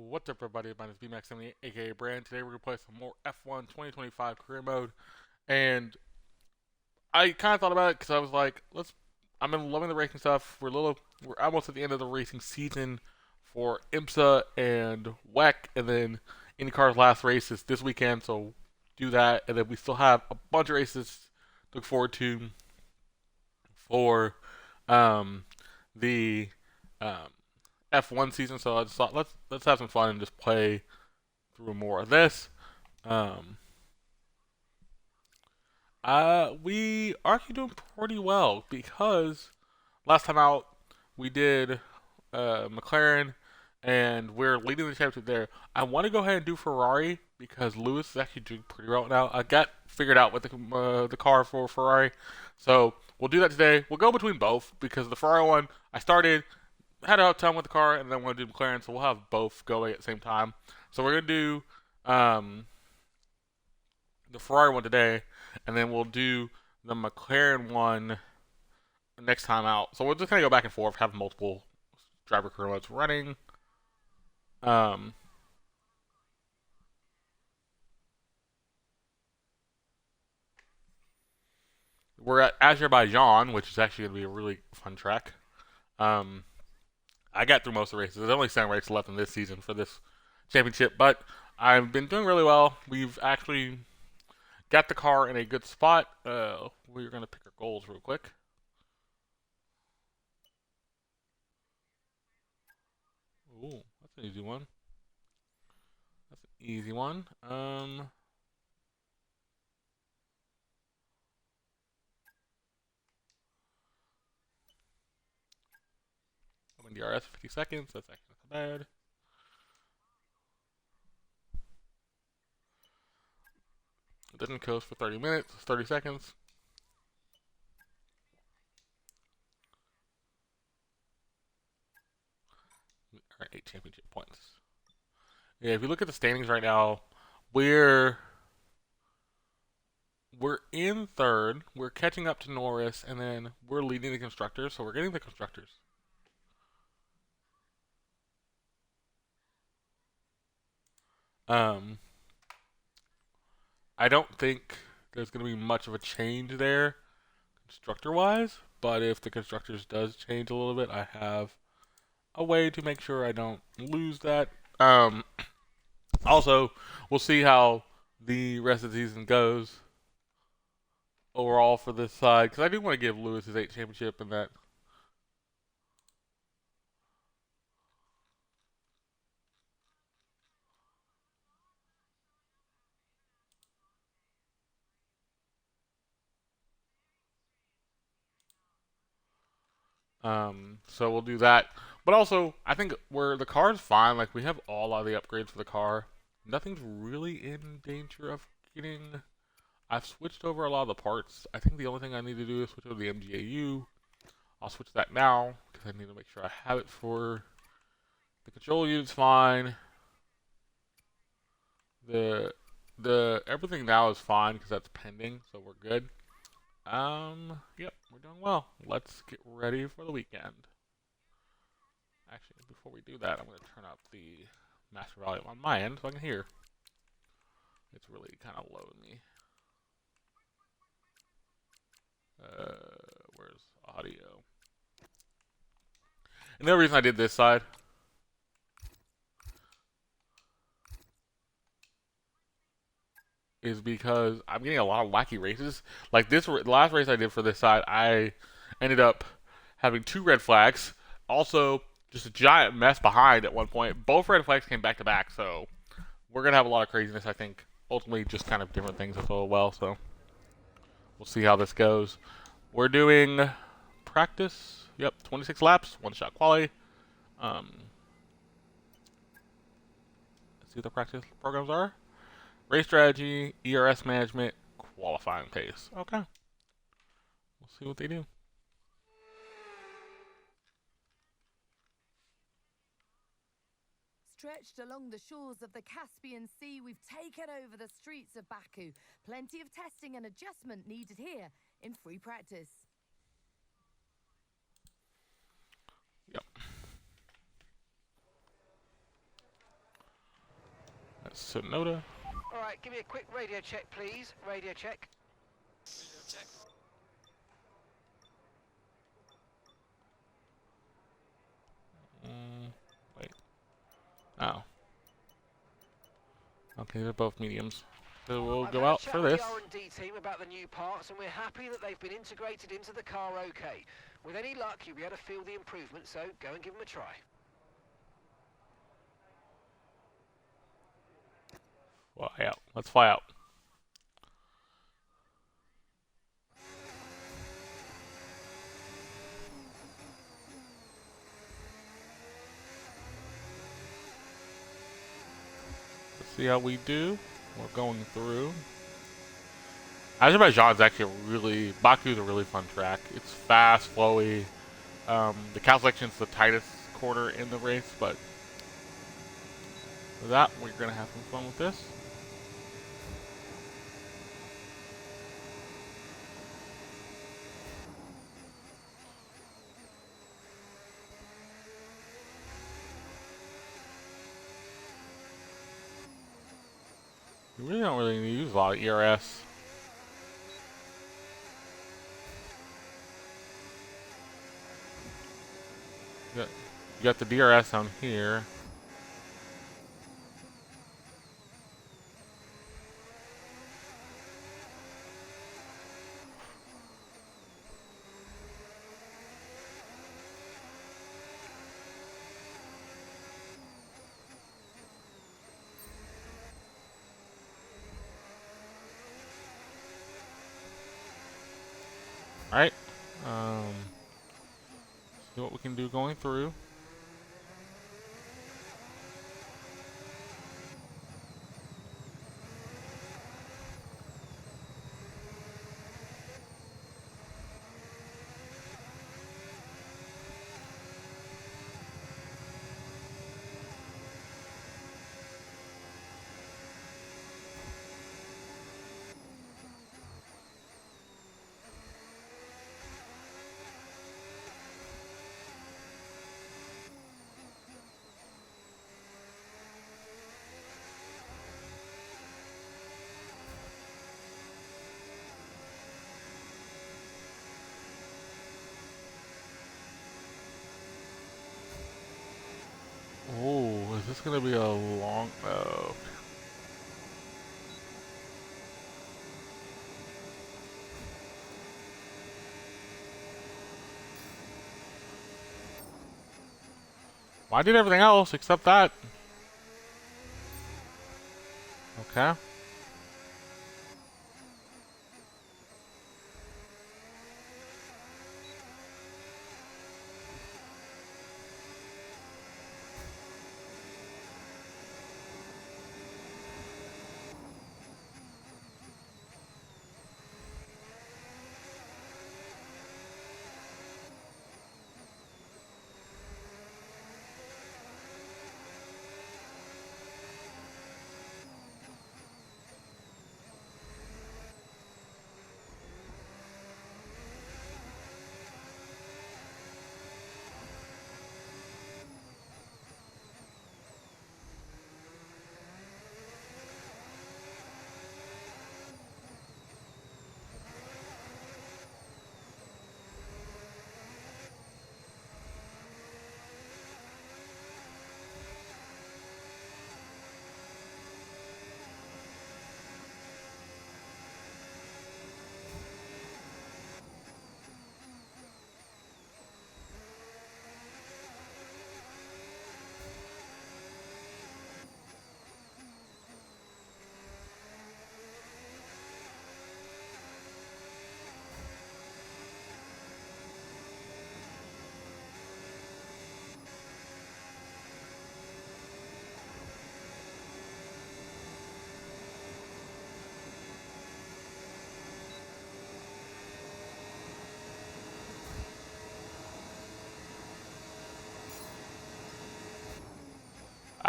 What's up, everybody? My name is BMax78, aka Brand. Today we're gonna play some more F1 2025 career mode, and I kind of thought about it because I was like, let's. I'm in loving the racing stuff. We're almost at the end of the racing season for IMSA and WEC, and then IndyCar's last race is this weekend, so do that, and then we still have a bunch of races to look forward to for um, the um, F1 season. So I just thought let's have some fun and just play through more of this. Um, we are actually doing pretty well because last time out we did McLaren and we're leading the championship there. I want to go ahead and do Ferrari because Lewis is actually doing pretty well now. I got figured out with the car for Ferrari, so we'll do that today. We'll go between both because the Ferrari one I started had a hard time with the car and then want to do McLaren, so we'll have both going at the same time. So we're gonna do um, the Ferrari one today, and then we'll do the McLaren one next time out. So we're just gonna go back and forth, have multiple driver career modes running. Um, we're at Azerbaijan, which is actually gonna be a really fun track. Um, I got through most of the races. There's only 7 races left in this season for this championship, but I've been doing really well. We've actually got the car in a good spot. We're gonna pick our goals real quick. Ooh, that's an easy one. That's an easy one. I'm in DRS 50 seconds. That's actually not bad. It didn't coast for 30 minutes, 30 seconds. All right, 8 championship points. Yeah, if you look at the standings right now, we're we're in third. We're catching up to Norris, and then we're leading the constructors. So we're getting the constructors. Um, I don't think there's going to be much of a change there, constructor wise. But if the constructors does change a little bit, I have a way to make sure I don't lose that. Also, we'll see how the rest of the season goes overall for this side because I do want to give Lewis his 8 championship and that. So we'll do that. But also, I think where the car's fine. Like we have all of the upgrades for the car. Nothing's really in danger of getting. I've switched over a lot of the parts. I think the only thing I need to do is switch over the MGAU. I'll switch that now because I need to make sure I have it for the control unit's fine. The the everything now is fine because that's pending, so we're good. Yep, we're doing well. Let's get ready for the weekend. Actually, before we do that, I'm going to turn up the master volume on my end so I can hear. It's really kind of low in me. Where's audio? And the other reason I did this side is because I'm getting a lot of wacky races. Like this, the last race I did for this side, I ended up having 2 red flags. Also, just a giant mess behind at one point. Both red flags came back to back, so we're gonna have a lot of craziness. I think ultimately just kind of different things as well. So we'll see how this goes. We're doing practice. Yep, 26 laps, 1 shot quality. Um, let's see what the practice programs are. Race strategy, ERS management, qualifying pace. Okay, we'll see what they do. Stretched along the shores of the Caspian Sea, we've taken over the streets of Baku. Plenty of testing and adjustment needed here in free practice. Yep. That's Sonoda. All right, give me a quick radio check, please. Radio check. Wait. Oh. Okay, they're both mediums. So we'll I've go had a out chat for with this. the R&D team about the new parts, and we're happy that they've been integrated into the car okay. With any luck, you'll be able to feel the improvement, so go and give them a try. Fly out. Let's fly out. Let's see how we do. We're going through. Azerbaijan's actually Baku's a really fun track. It's fast, flowy. The cow section's the tightest corner in the race, but with that, we're gonna have some fun with this. We really don't use a lot of ERS. You got the DRS down here. Alright. See what we can do going through. Oh, is this gonna be a long... Oh. Well, I did everything else except that. Okay.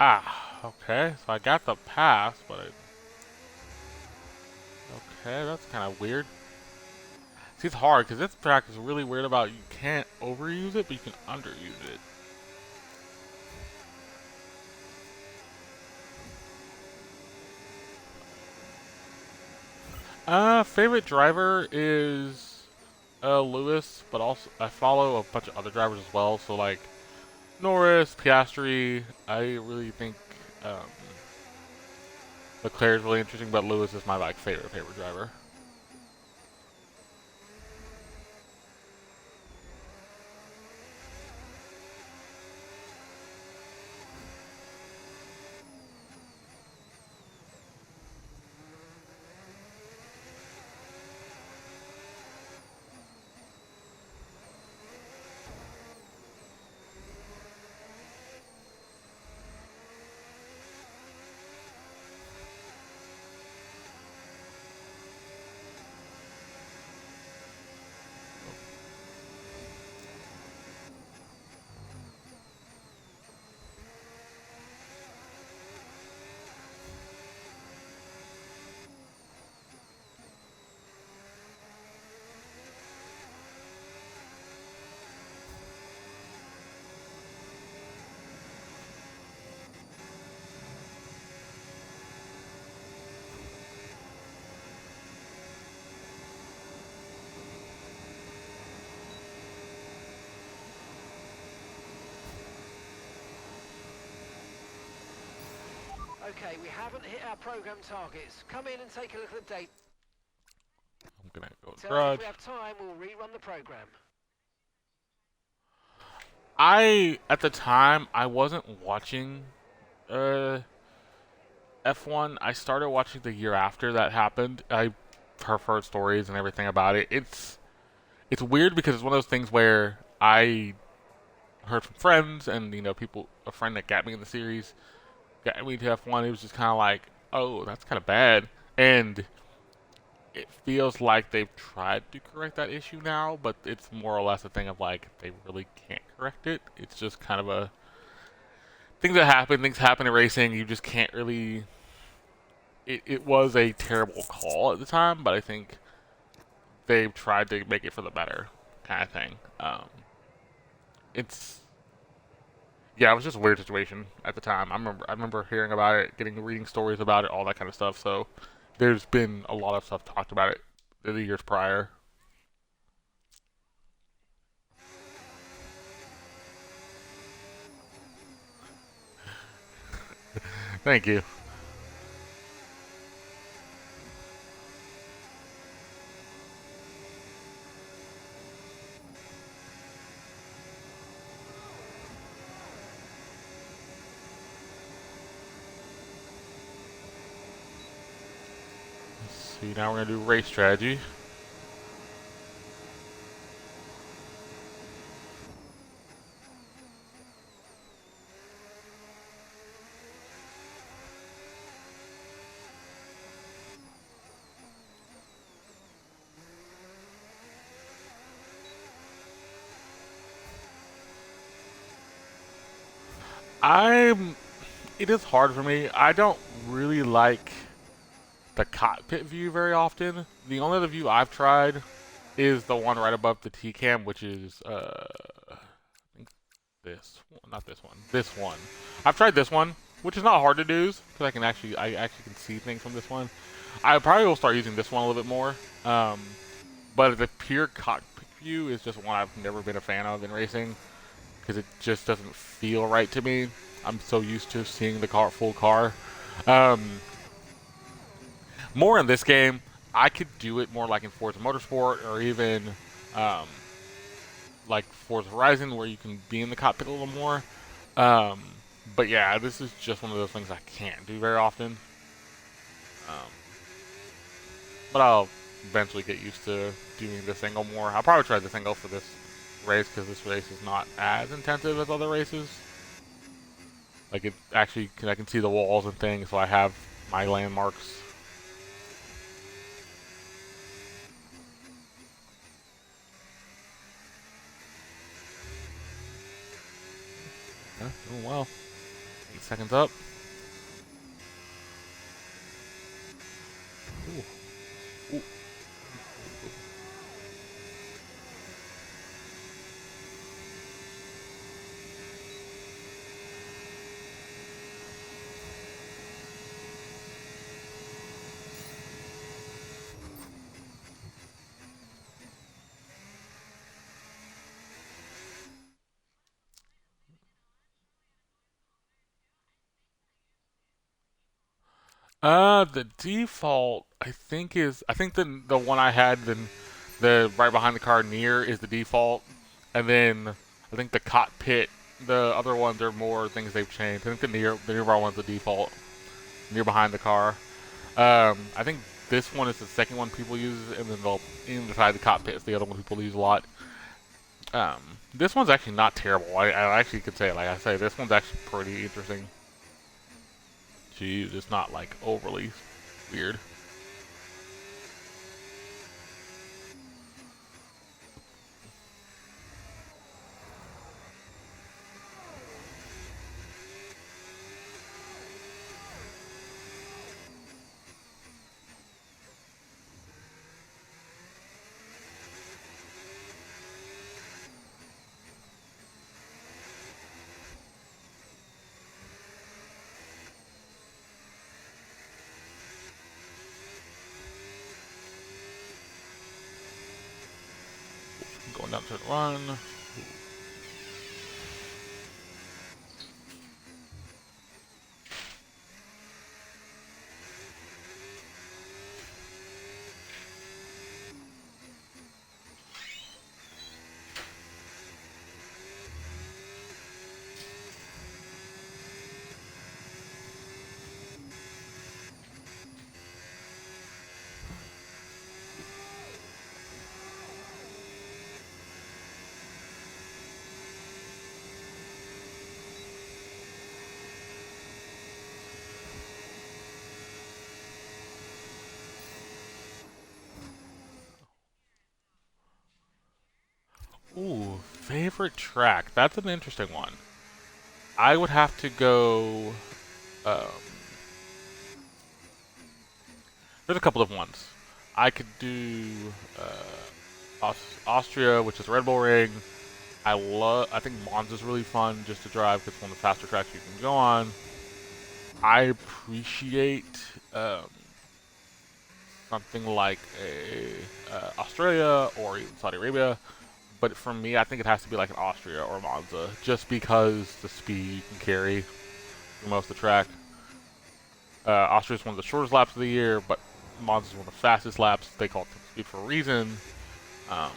Ah, okay. So I got the pass, but okay, that's kind of weird. See, it's hard because this track is really weird about you can't overuse it, but you can underuse it. Favorite driver is Lewis, but also I follow a bunch of other drivers as well. So like Norris, Piastri. I really think um, Leclerc is really interesting, but Lewis is my like favorite driver. Okay, we haven't hit our program targets. Come in and take a look at the data. I'm gonna go with If garage. we have time, we'll rerun the program. At the time I wasn't watching uh F1. I started watching the year after that happened. I heard stories and everything about it. It's weird because it's one of those things where I heard from friends and people. A friend that got me in the series got me to F1. It was just kind of like, oh, that's kind of bad, and it feels like they've tried to correct that issue now, but it's more or less a thing of like they really can't correct it. It's just kind of a things that happen. Things happen in racing. You just can't really. It was a terrible call at the time, but I think they've tried to make it for the better, kind of thing. It's yeah, it was just a weird situation at the time. I remember hearing about it, reading stories about it, all that kind of stuff. So there's been a lot of stuff talked about it the years prior. Thank you. Let's see, now we're gonna do race strategy. I'm. It is hard for me. I don't really like the cockpit view very often. The only other view I've tried is the one right above the T cam, which is I think this one, not this one, this one. I've tried this one, which is not hard to do because I actually can see things from this one. I probably will start using this one a little bit more. Um, but the pure cockpit view is just one I've never been a fan of in racing because it just doesn't feel right to me. I'm so used to seeing the full car. Um, More in this game, I could do it more like in Forza Motorsport or even um, like Forza Horizon, where you can be in the cockpit a little more. Um, but yeah, this is just one of those things I can't do very often. Um, but I'll eventually get used to doing this angle more. I'll probably try this angle for this race because this race is not as intensive as other races. Like it actually, I can see the walls and things, so I have my landmarks. Yeah, doing well. 8 seconds up. Ooh. Ooh. The default I think the one I had the right behind the car near is the default, and then I think the cockpit, the other ones are more things they've changed. I think the nearby one's the default, near behind the car. I think this one is the second one people use, and then inside the cockpit is the other one people use a lot. This one's actually not terrible. I actually could say, like I say, this one's actually pretty interesting. Jeez, it's not like overly weird. Going down to the run. Ooh, favorite track. That's an interesting one. I would have to go. Um, there's a couple of ones. I could do Austria, which is Red Bull Ring. I think Monza's really fun just to drive because it's one of the faster tracks you can go on. I appreciate something like a Australia or even Saudi Arabia. But for me, I think it has to be like an Austria or Monza, just because the speed you can carry through most of the track. Austria is one of the shortest laps of the year, but Monza is one of the fastest laps. They call it top speed for a reason. Um,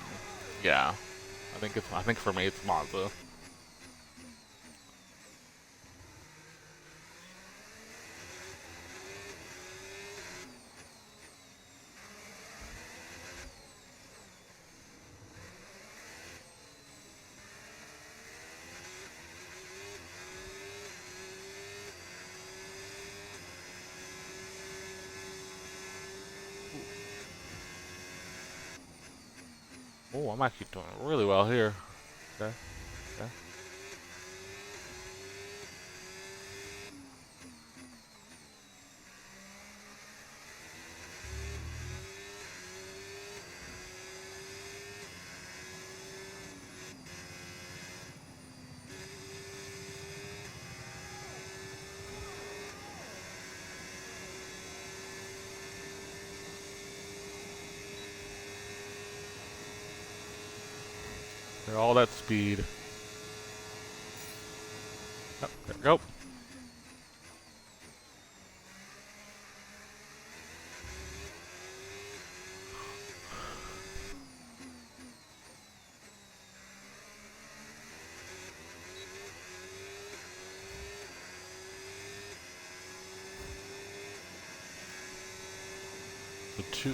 yeah, I think for me it's Monza. Oh, I'm actually doing really well here. Okay, okay. They're all that speed. Oh, there we go.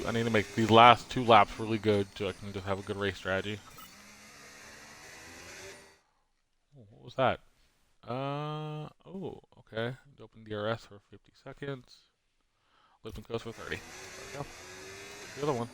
I need to make these last two laps really good so I can just have a good race strategy. Oh, what was that? Oh, okay. Open DRS for 50 seconds. Lift and coast for 30. There we go. The other one.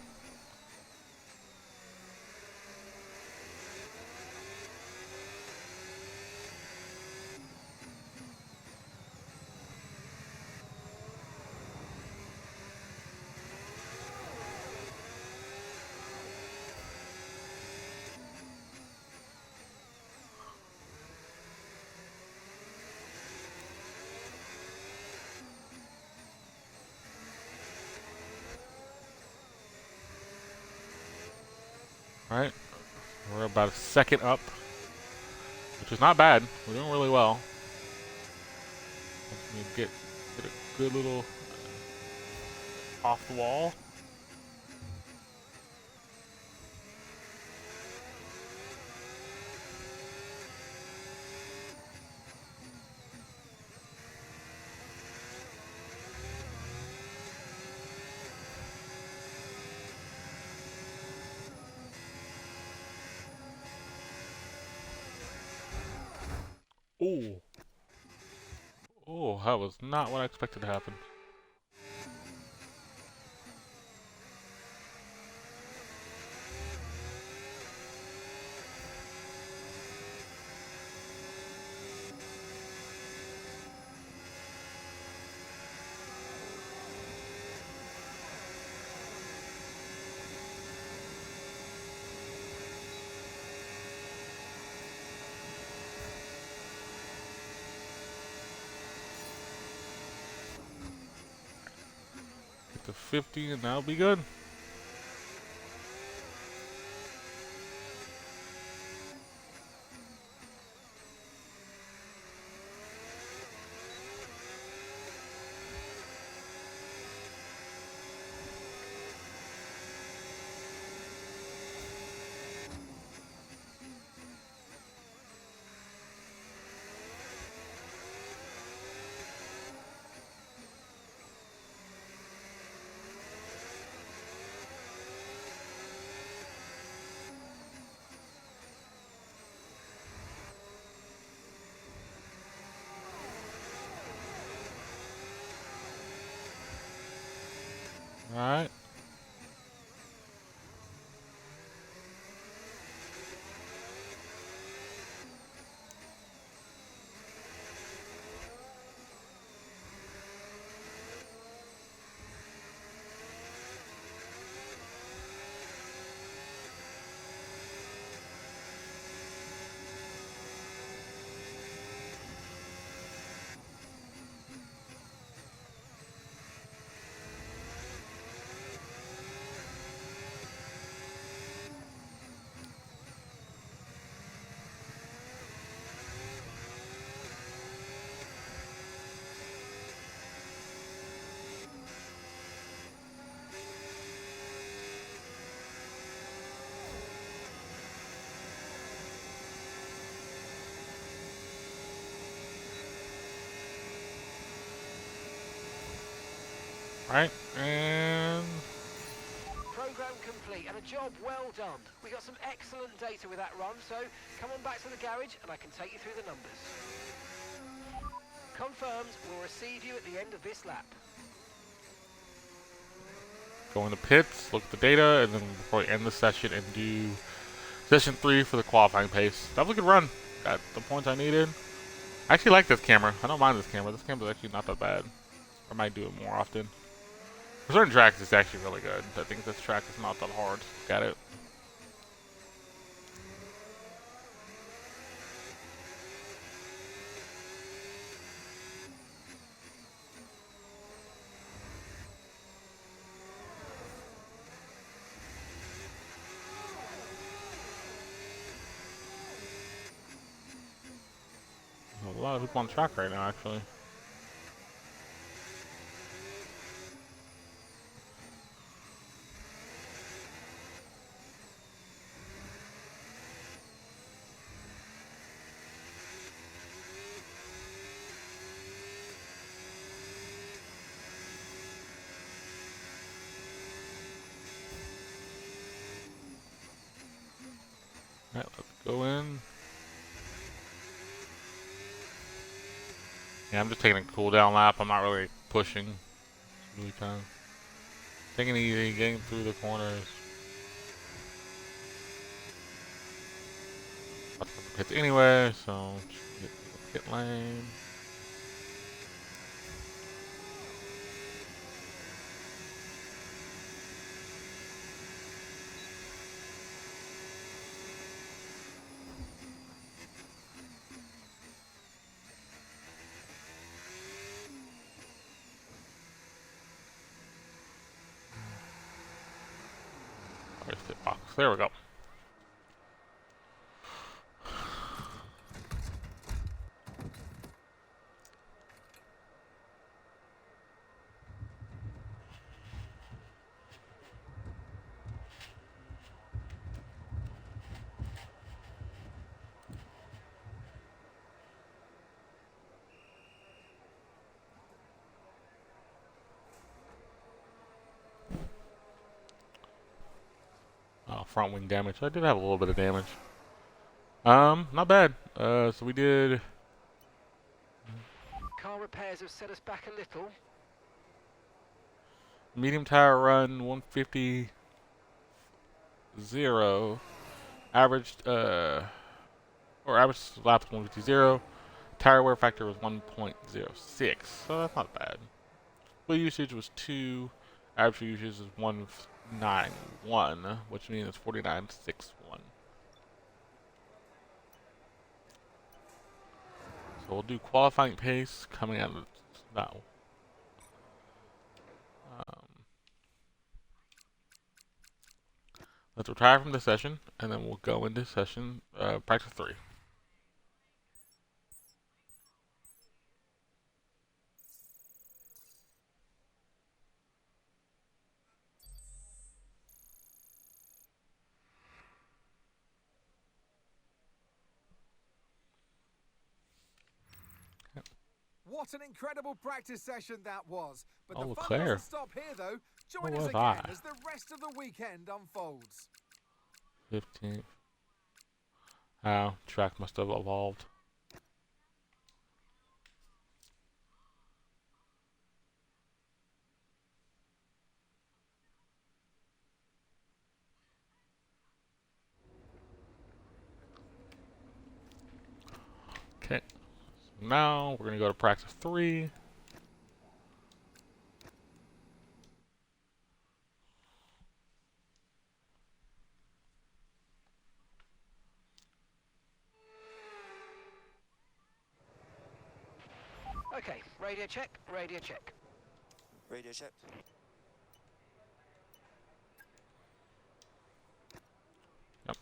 Alright. We're about a second up, which is not bad. We're doing really well. Get a good little off the wall. Oh. Oh, that was not what I expected to happen. Get to 50 and that'll be good. Alright. Alright, and Program complete and a job well done. We got some excellent data with that run, so come on back to the garage and I can take you through the numbers. Confirmed, we'll receive you at the end of this lap. go in the pits, look at the data, and then before we end the session and do session 3 for the qualifying pace. That was a good run. Got the points I needed. I actually like this camera. I don't mind this camera. This camera's actually not that bad. I might do it more often. For certain tracks, it's actually really good. I think this track is not that hard. Got it. There's a lot of people on track right now, actually. Alright, let's go in. Yeah, I'm just taking a cooldown lap. I'm not really pushing. Really kind of taking it easy, getting through the corners. About to put the pits anywhere, so just get to the pit lane. Where's the pit box? There we go. front wing damage. I did have a little bit of damage. Not bad. So we did. Car repairs have set us back a little. Medium tire run 150 0. Averaged average laps 150. Tire wear factor was 1.06, so that's not bad. Fuel usage was 2. Average fuel usage is 191, which means it's 49.61. So we'll do qualifying pace coming out of now. Let's retire from the session, and then we'll go into session practice 3. What an incredible practice session that was. But Oh, the fun Leclerc. doesn't stop here, though. Join Where us was again I? as the rest of the weekend unfolds. 15th. Oh, track must have evolved. Okay. So now we're going to go to practice 3. Okay, radio check, radio check. Radio check. Yep.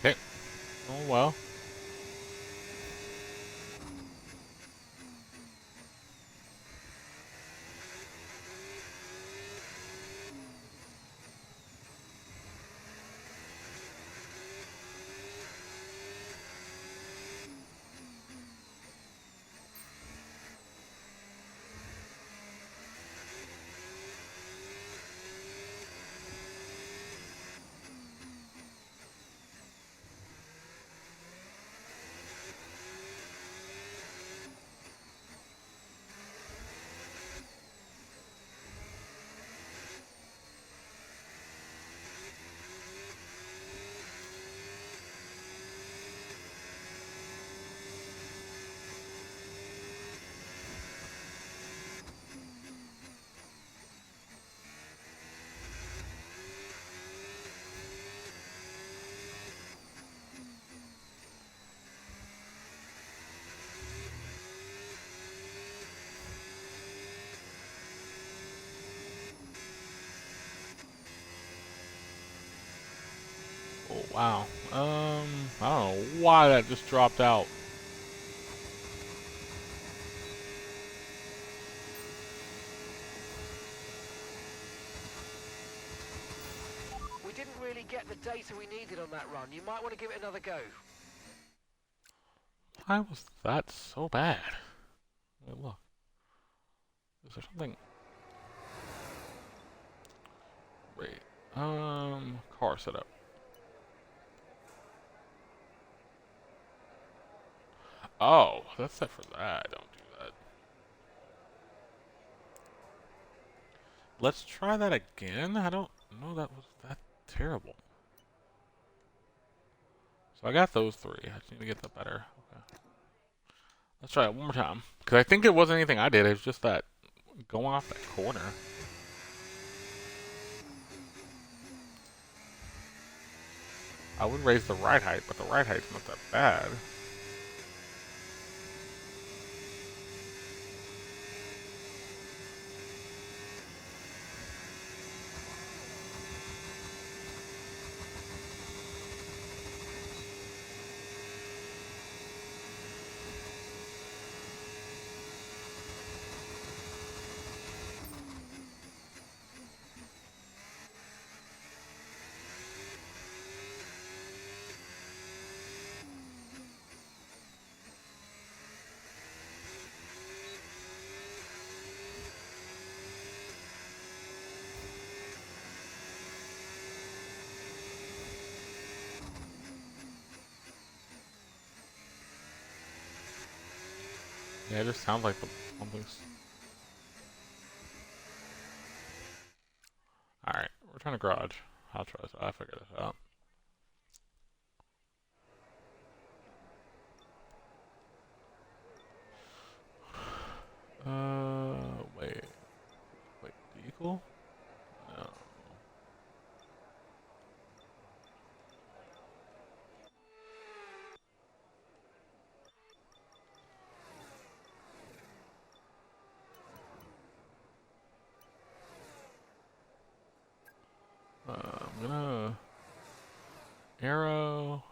Okay. Oh well. Oh wow. I don't know why that just dropped out. We didn't really get the data we needed on that run. You might want to give it another go. Why was that so bad? Wait, look. Is there something? Wait. Car setup. Oh, that's set for that. Don't do that. Let's try that again. I don't know that was that terrible. So I got those 3. I just need to get the better. Okay. Let's try it one more time. Because I think it wasn't anything I did. It was just that going off that corner. I would raise the ride height, but the ride height's not that bad. Yeah, it just sounds like something's... Alright, we're trying to garage. I'll try this. I'll figure this out. Wait. Wait, vehicle? No. I'm gonna... Arrow...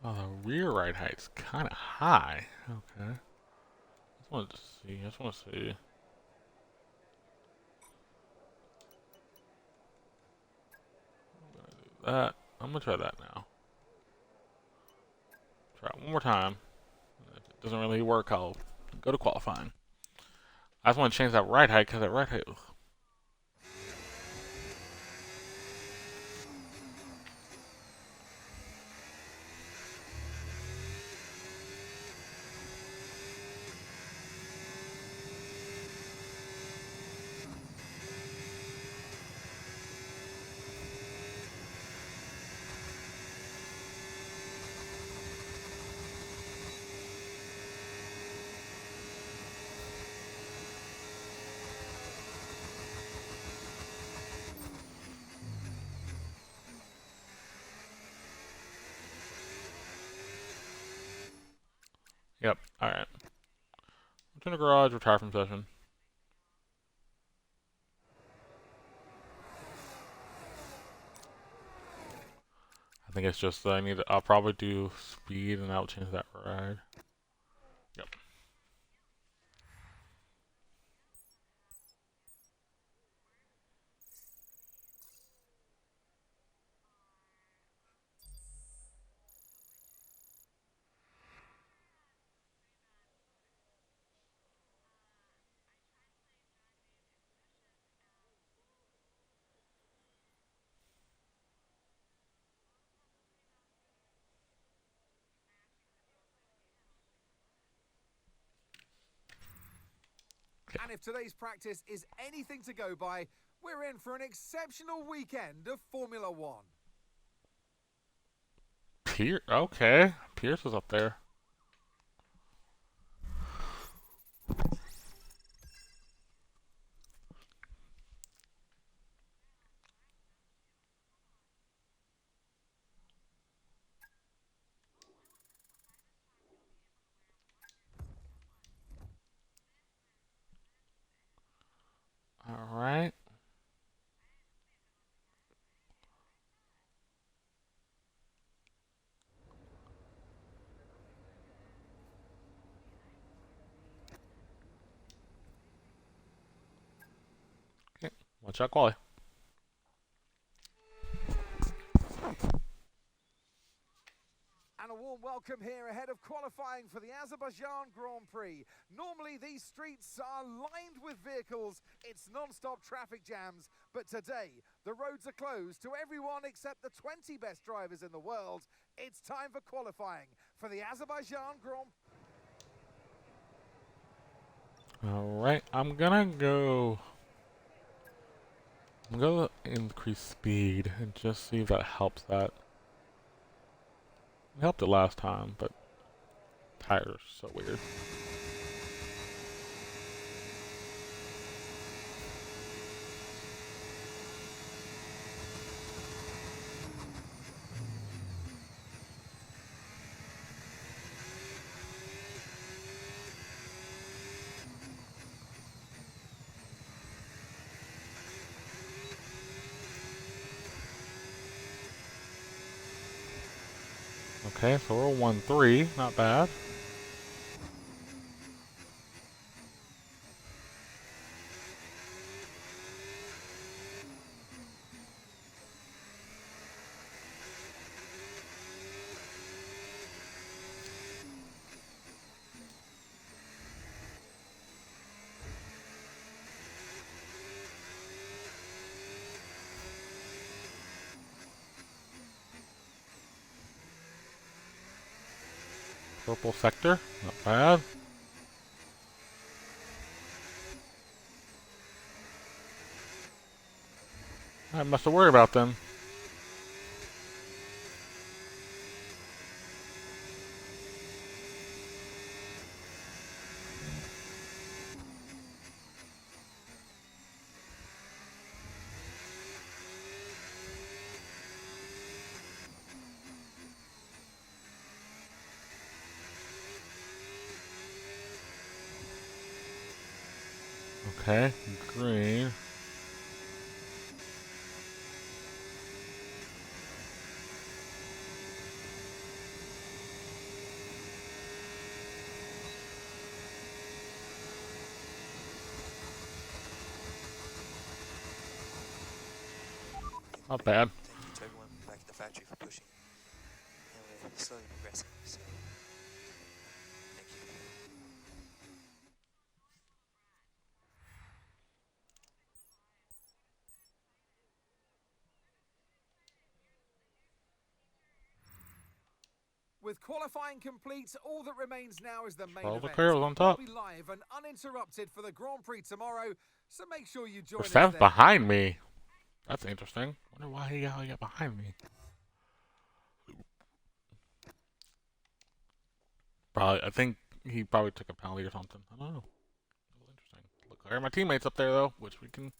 Oh, the rear ride height's kind of high. Okay. Just wanted to see. I just want to see. That. I'm gonna try that now. Try it one more time. If it doesn't really work, I'll go to qualifying. I just want to change that ride height because that ride height. Ugh. Yep. All right. Return to garage. Retire from session. I think it's just I need. I'll probably do speed, and I'll change that ride. Yep. And if today's practice is anything to go by, we're in for an exceptional weekend of Formula One. Okay. Pierce is up there. All right. Okay. Watch out, quality. And a warm welcome here ahead of qualifying for the Azerbaijan Grand Prix. Normally these streets are lined with vehicles, it's non-stop traffic jams, but today the roads are closed to everyone except the 20 best drivers in the world. It's time for qualifying for the Azerbaijan Grand Prix. Alright, I'm gonna increase speed and just see if that helps that. It helped it last time, but tires are so weird. Okay, so we're 1-3, not bad. Purple sector, not bad. I must have worried about them. Okay, green. Not bad. Thank you to everyone back at the factory for pushing. And we're slowly progressing, so thank you. With qualifying complete, all that remains now is the main Charles event. Leclerc was on top. We'll be live and uninterrupted for the Grand Prix tomorrow, so make sure you join us Steph's there. behind me. That's interesting. Wonder why he got behind me. Probably, I think he probably took a penalty or something. I don't know. Interesting. Leclerc, my teammates up there though, which we can.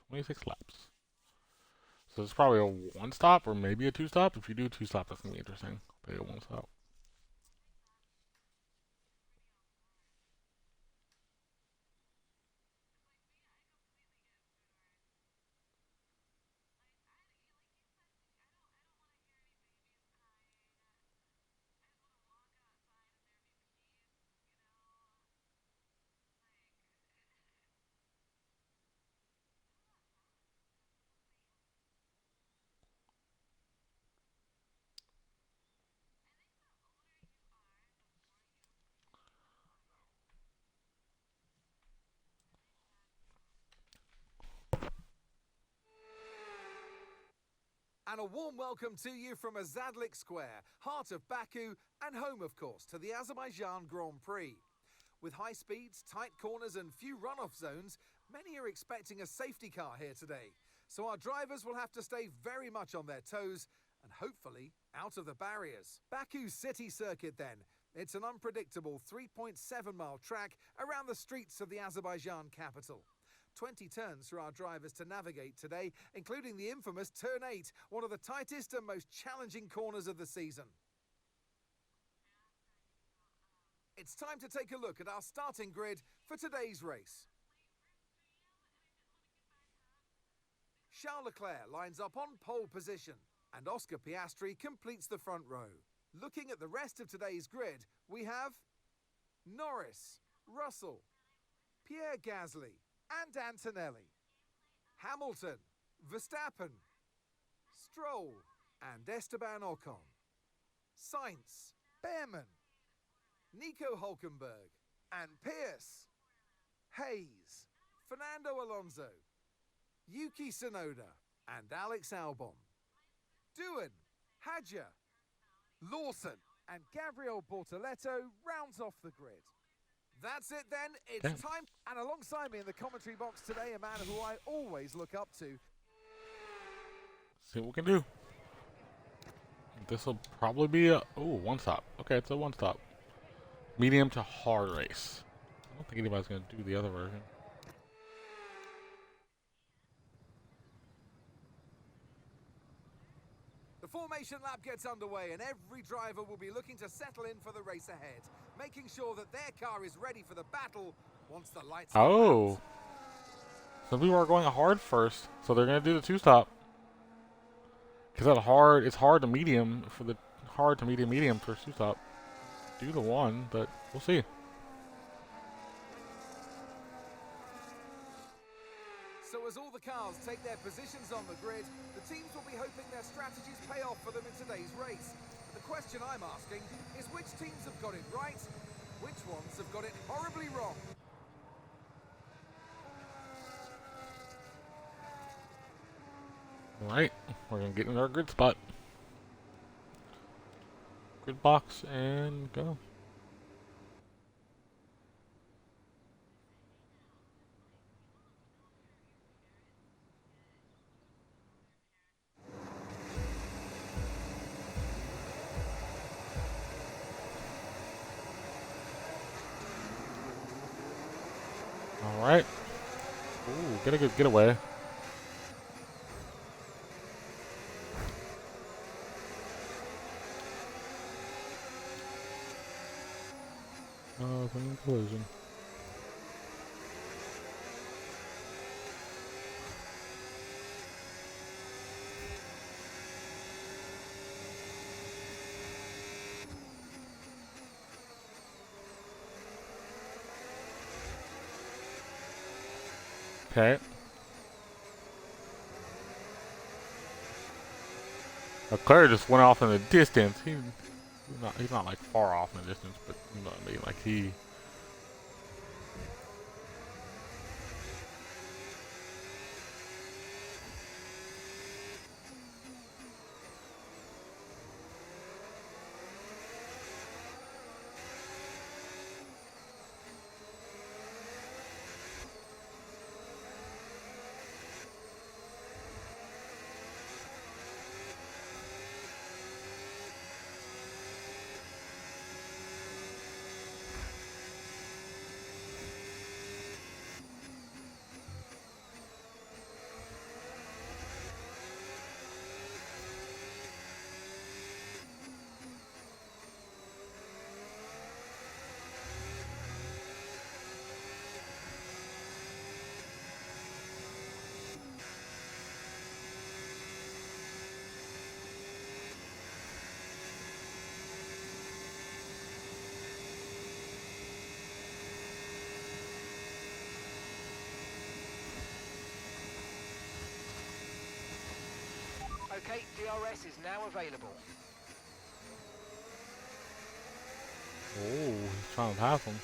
"26 laps. So it's probably a 1-stop or maybe a 2-stop. If you do a 2-stop, that's gonna be interesting. But a 1-stop. And a warm welcome to you from Azadlik Square, heart of Baku, and home, of course, to the Azerbaijan Grand Prix. With high speeds, tight corners, and few runoff zones, many are expecting a safety car here today. So our drivers will have to stay very much on their toes and hopefully out of the barriers. Baku City Circuit then. It's an unpredictable 3.7-mile track around the streets of the Azerbaijan capital. 20 turns for our drivers to navigate today, including the infamous Turn 8, one of the tightest and most challenging corners of the season. It's time to take a look at our starting grid for today's race. Charles Leclerc lines up on pole position, and Oscar Piastri completes the front row. Looking at the rest of today's grid, we have Norris, Russell, Pierre Gasly, and Antonelli, Hamilton, Verstappen, Stroll, and Esteban Ocon, Sainz, Behrman, Nico Hulkenberg, and Pierce, Hayes, Fernando Alonso, Yuki Tsunoda, and Alex Albon. Doohan, Hadjar, Lawson, and Gabriel Bortoleto rounds off the grid. That's it then, it's time. And alongside me in the commentary box today, a man who I always look up to. See what we can do. This will probably be a one stop. Okay, it's a one stop. Medium to hard race. I don't think anybody's gonna do the other version. The formation lap gets underway and every driver will be looking to settle in for the race ahead, making sure that their car is ready for the battle once the lights come Oh. out. Some people are going hard first, so they're gonna do the 2-stop. Cause that hard, it's hard to medium for the hard to medium for 2-stop. Do the 1, but we'll see. So as all the cars take their positions on the grid, the teams will be hoping their strategies pay off for them in today's race. But the question I'm asking is which teams have got it right, which ones have got it horribly wrong? Alright, we're gonna get in our grid spot. Grid box and go. Alright. Ooh, get a good getaway. Clean collision. Okay. Leclerc just went off in the distance. He's not like far off in the distance, but you know what I mean. Like he. Okay, DRS is now available. Oh, he's trying to pass him.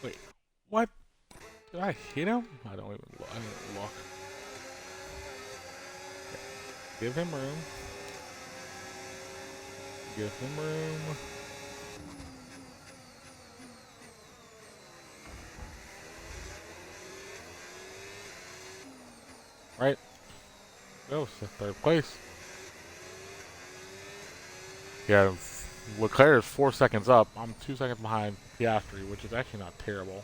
Wait, what? Did I hit him? I didn't look. Give him room. Give him room. Right. Oh, third place. Yeah, Leclerc is 4 seconds up. I'm 2 seconds behind Piastri, which is actually not terrible.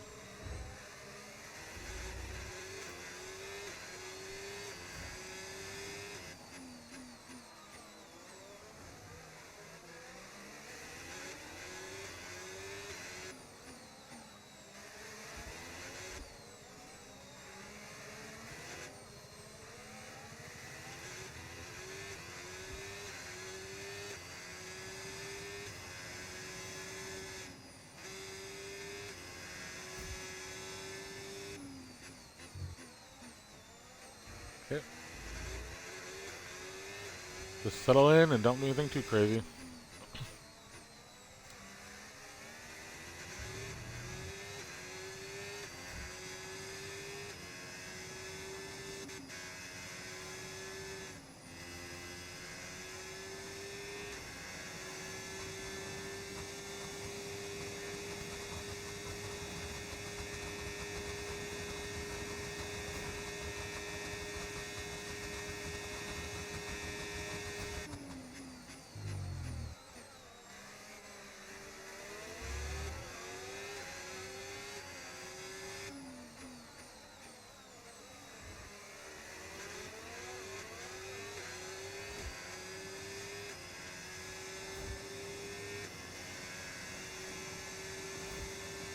Okay. Just settle in and don't do anything too crazy.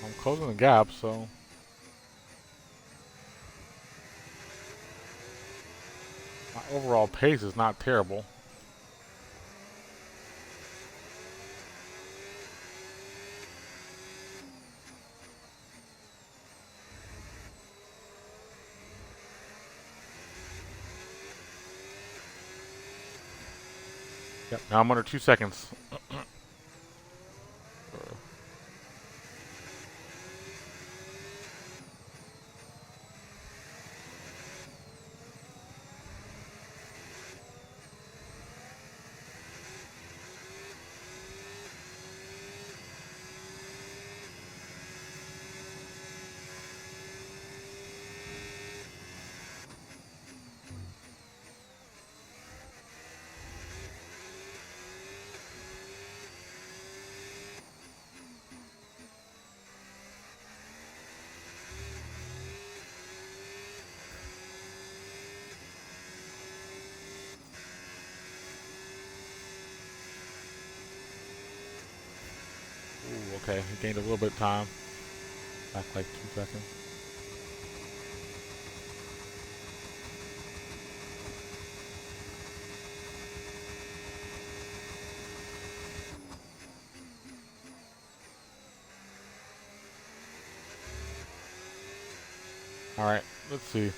I'm closing the gap, so my overall pace is not terrible. Yep, now I'm under 2 seconds. Ooh, okay, he gained a little bit of time. Back like 2 seconds. Alright, let's see.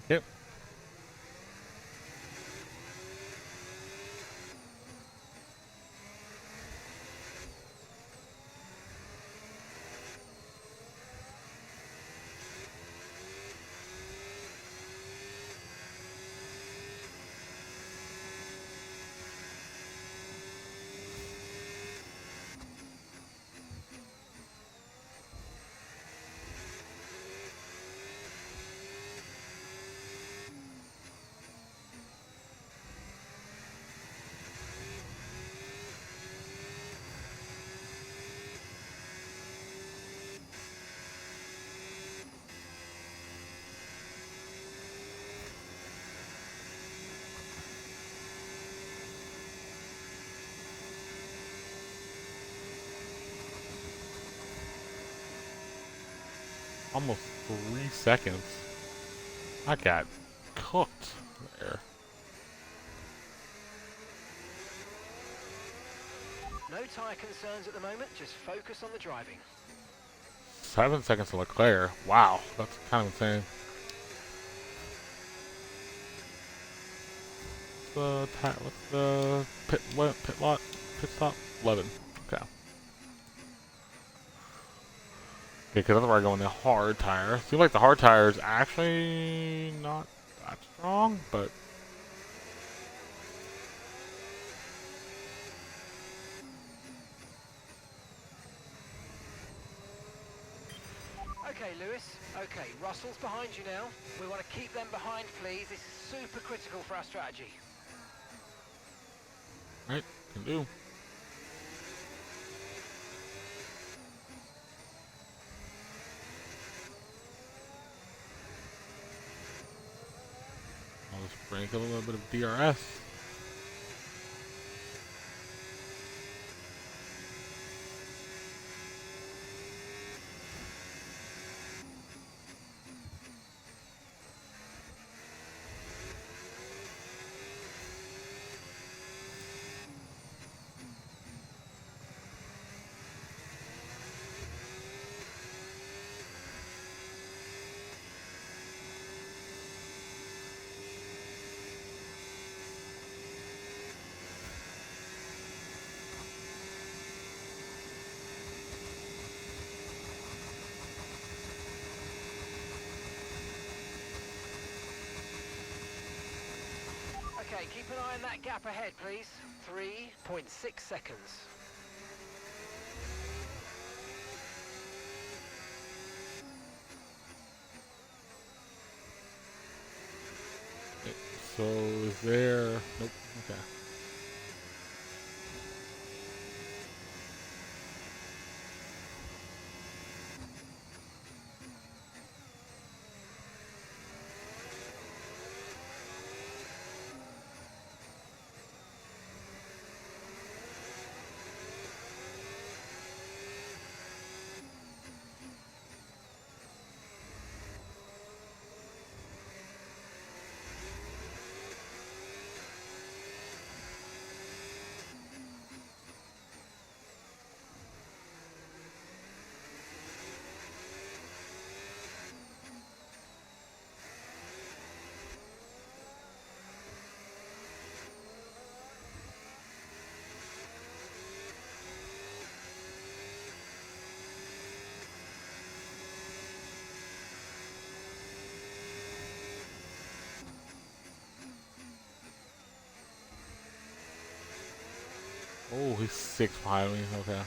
Yep. Almost 3 seconds. I got cooked there. No tyre concerns at the moment, just focus on the driving. 7 seconds to Leclerc. Wow, that's kind of insane. What's the pit lot? Pit stop? 11. Okay. Okay, because that's where I go in the hard tire. Seems like the hard tire is actually not that strong, but Okay, Lewis. Okay, Russell's behind you now. We want to keep them behind, please. This is super critical for our strategy. right, can do. I'll just break a little bit of DRS. Okay, keep an eye on that gap ahead, please. 3.6 seconds. So is there? Nope. Okay. Oh, he's 6 behind me. Okay.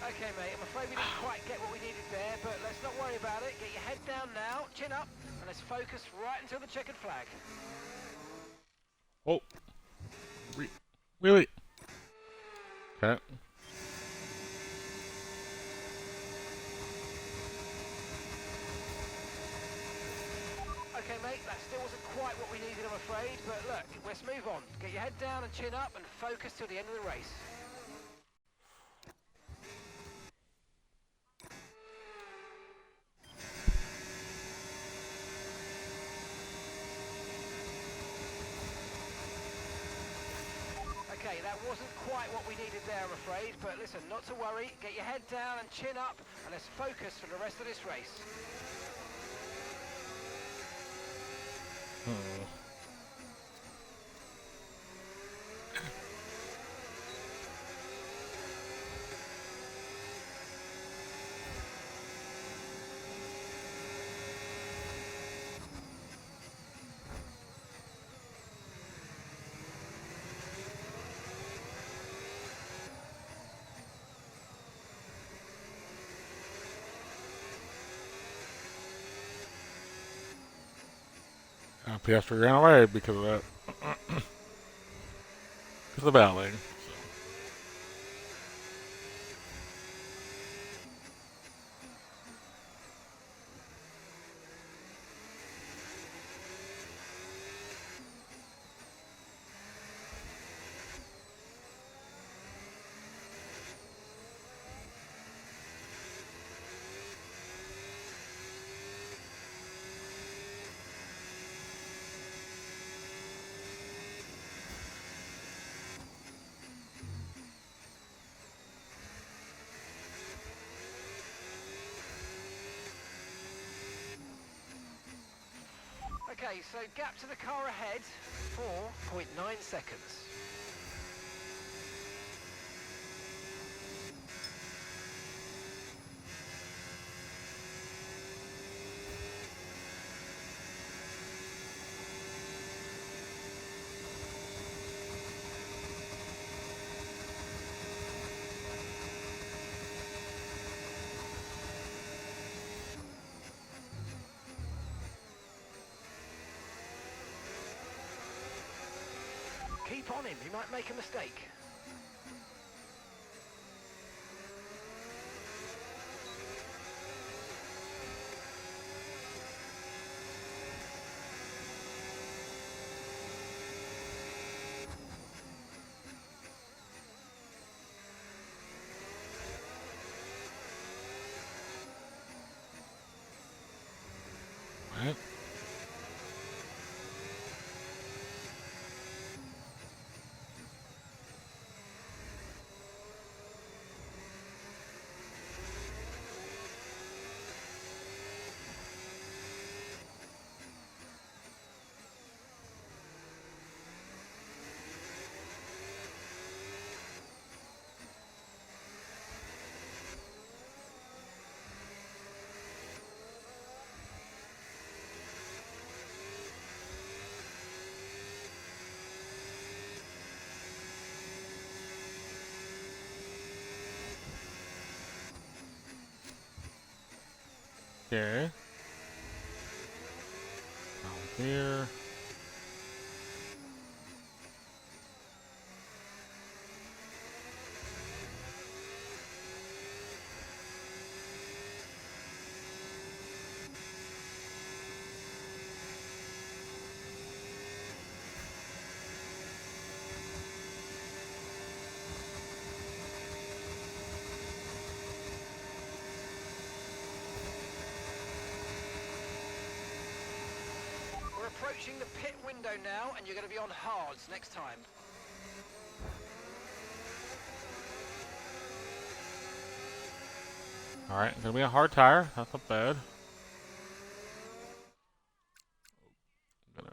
Okay, mate, I'm afraid we didn't quite get what we needed there, but let's not worry about it. Get your head down now, chin up, and let's focus right until the checkered flag. Oh. Really? Okay. Okay, mate, that still wasn't quite what we needed, I'm afraid, but look, let's move on. Get your head down and chin up and focus till the end of the race. Okay, that wasn't quite what we needed there, I'm afraid, but listen, not to worry. Get your head down and chin up, and let's focus for the rest of this race. Oh. Piastri ran away because of that. Because of the battling. Okay, so gap to the car ahead, 4.9 seconds. Keep on him, he might make a mistake. Right. Okay. Down here. We're approaching the pit window now, and you're going to be on hards next time. Alright, gonna be a hard tire. That's not bad. Gonna...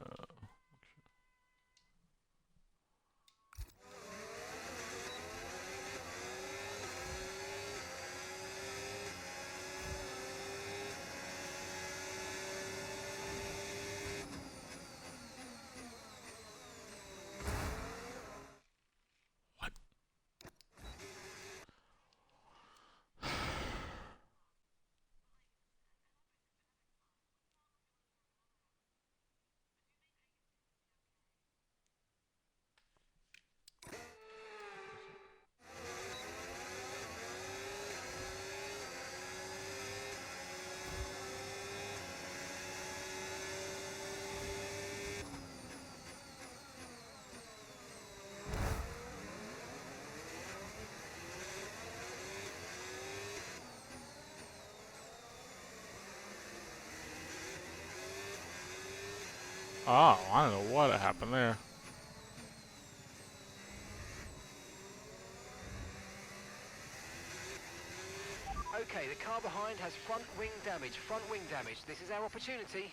What? Oh, I don't know what happened there. Okay, the car behind has front wing damage. Front wing damage. This is our opportunity.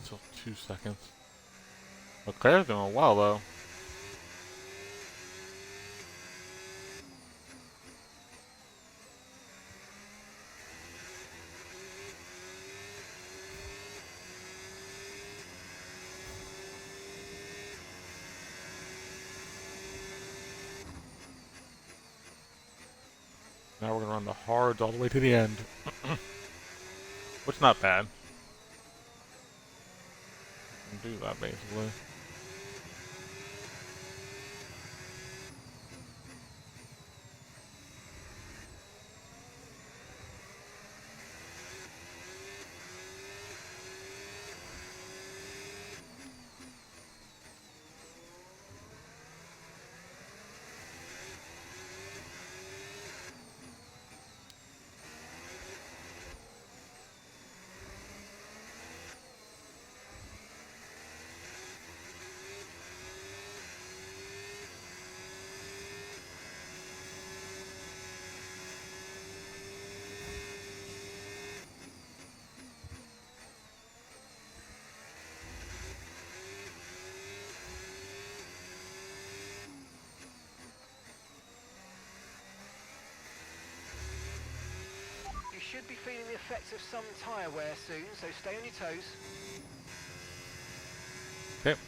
Still 2 seconds. Leclerc's doing well though. Now we're gonna run the hards all the way to the end. Which is not bad. Can do that basically. You should be feeling the effects of some tyre wear soon, so stay on your toes. Okay.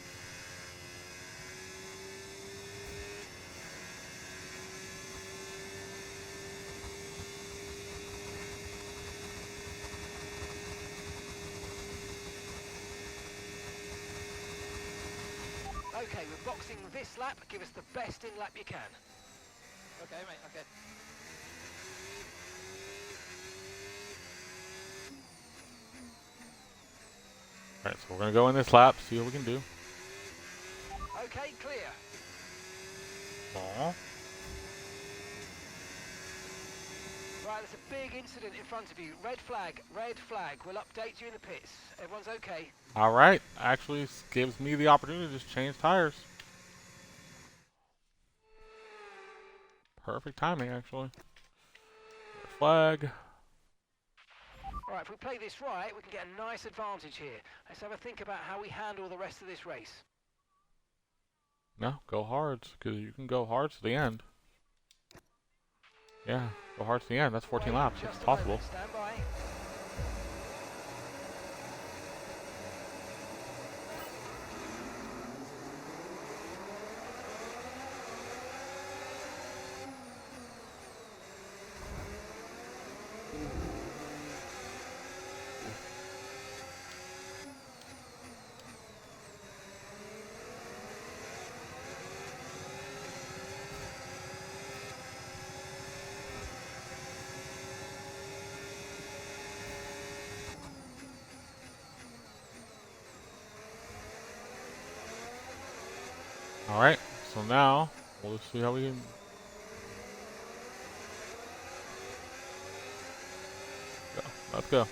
Okay, we're boxing this lap. Give us the best in lap you can. Okay, mate, okay. Alright, so we're gonna go in this lap, see what we can do. Okay, clear. Aww. Right, there's a big incident in front of you. Red flag, red flag. We'll update you in the pits. Everyone's okay? Alright, actually gives me the opportunity to just change tires. Perfect timing, actually. Red flag. Right, if we play this right, we can get a nice advantage here. Let's have a think about how we handle the rest of this race. No, go hards, because you can go hards to the end. Yeah, go hards to the end. That's 14 Wait, laps. just It's a possible. moment, stand by. Alright, so now we'll just see how we can. Go. Let's go.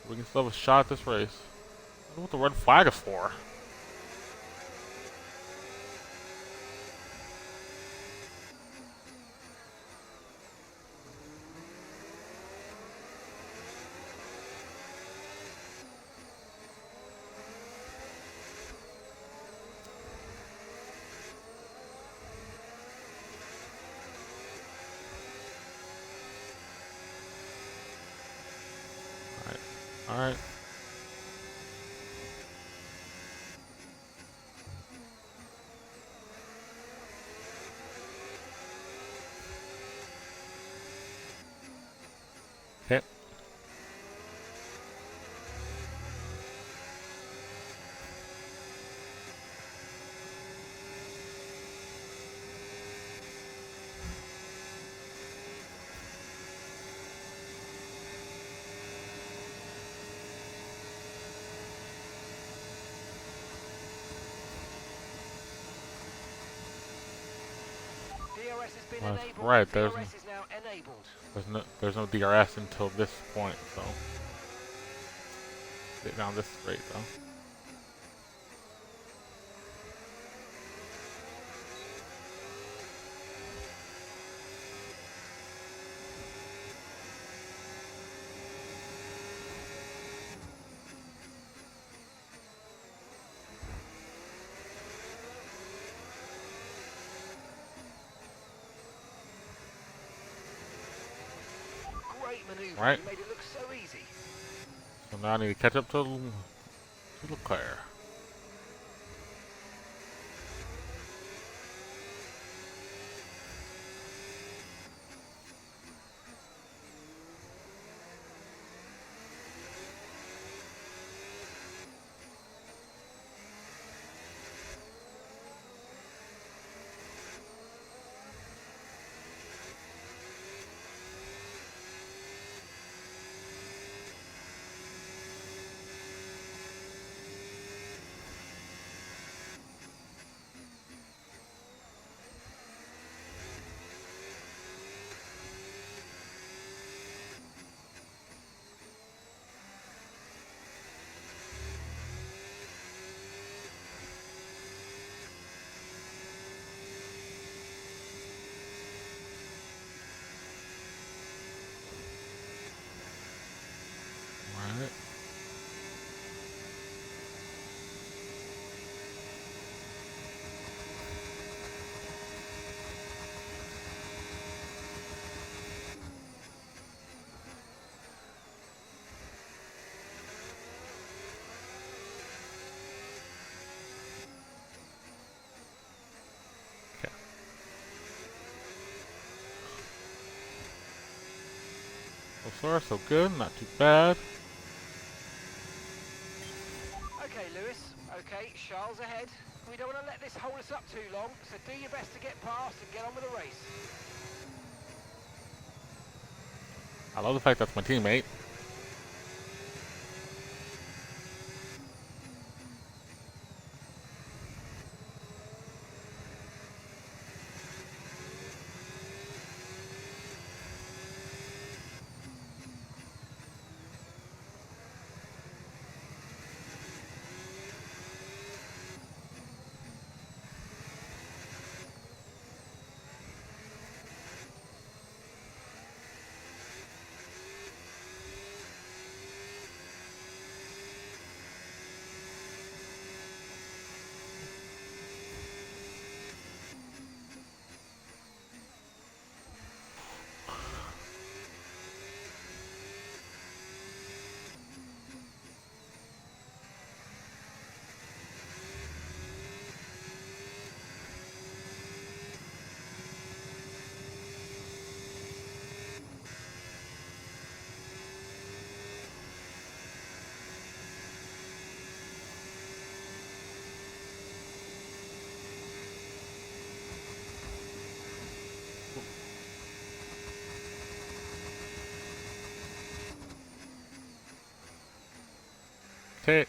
We can still have a shot at this race. I don't know what the red flag is for. Alright. Okay. DRS has been Well, that's enabled. right, DRS is now enabled. There's no DRS until this point, so get down this straight though. Great manoeuvre. Right. You made it look so easy. So now I need to catch up to Leclerc. far, so good. Not too bad. Okay, Lewis. Okay, Charles ahead. We don't want to let this hold us up too long, so do your best to get past and get on with the race. I love the fact that's my teammate. Okay.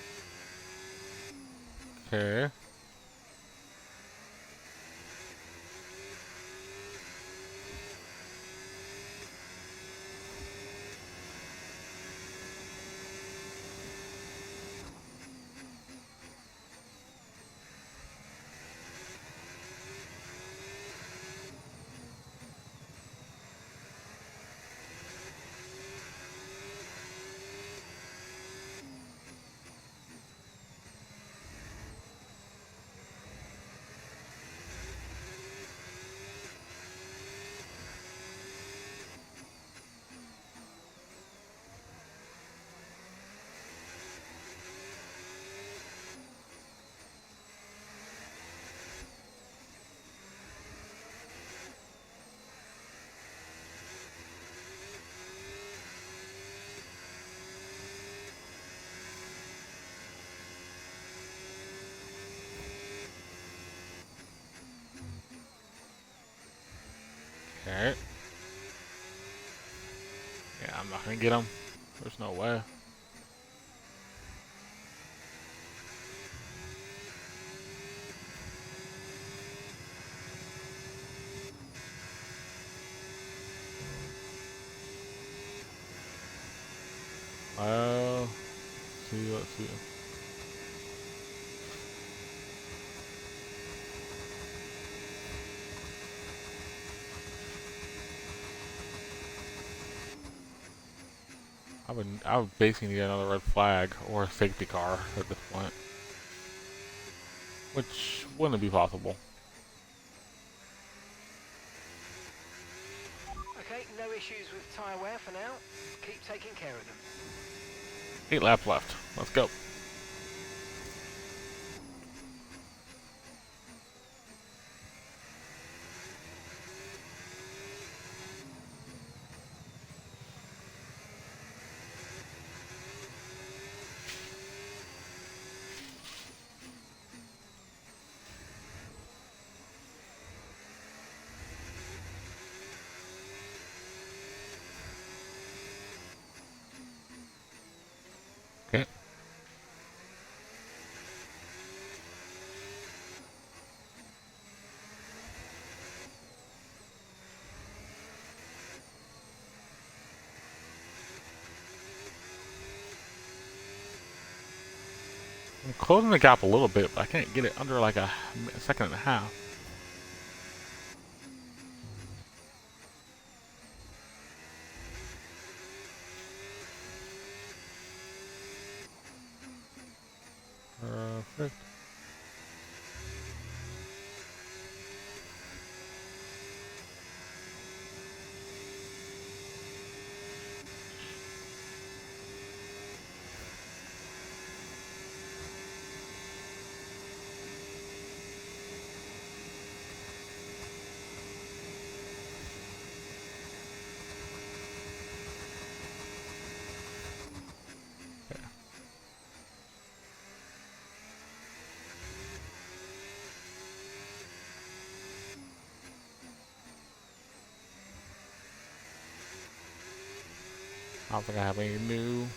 Okay. Okay. Okay. Yeah, I'm not gonna get him. There's no way. Well, see, let's see. I would basically need another red flag or a safety car at this point, which wouldn't be possible. Okay, no issues with tyre wear for now. Keep taking care of them. 8 laps left. Let's go. Okay. I'm closing the gap a little bit, but I can't get it under like a second and a half. Perfect. I don't think I have any new.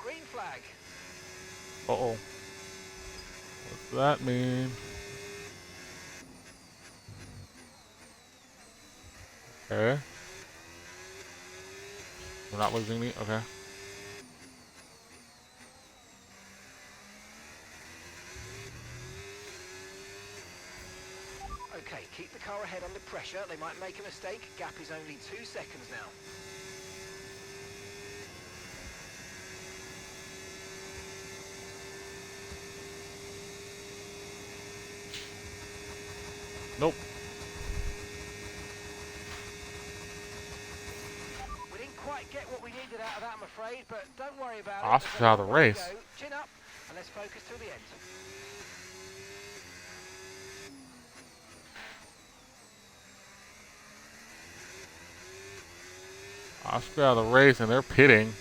Green flag. Uh-oh. What's that mean? Okay. We're not losing me? Okay. Okay, keep the car ahead under pressure. They might make a mistake. Gap is only 2 seconds now. Nope. We didn't quite get what we needed out of that, I'm afraid, but don't worry about it. Oscar's There's out of the only one race. to go. Chin up, and let's focus till the end. Oscar out of the race and they're pitting.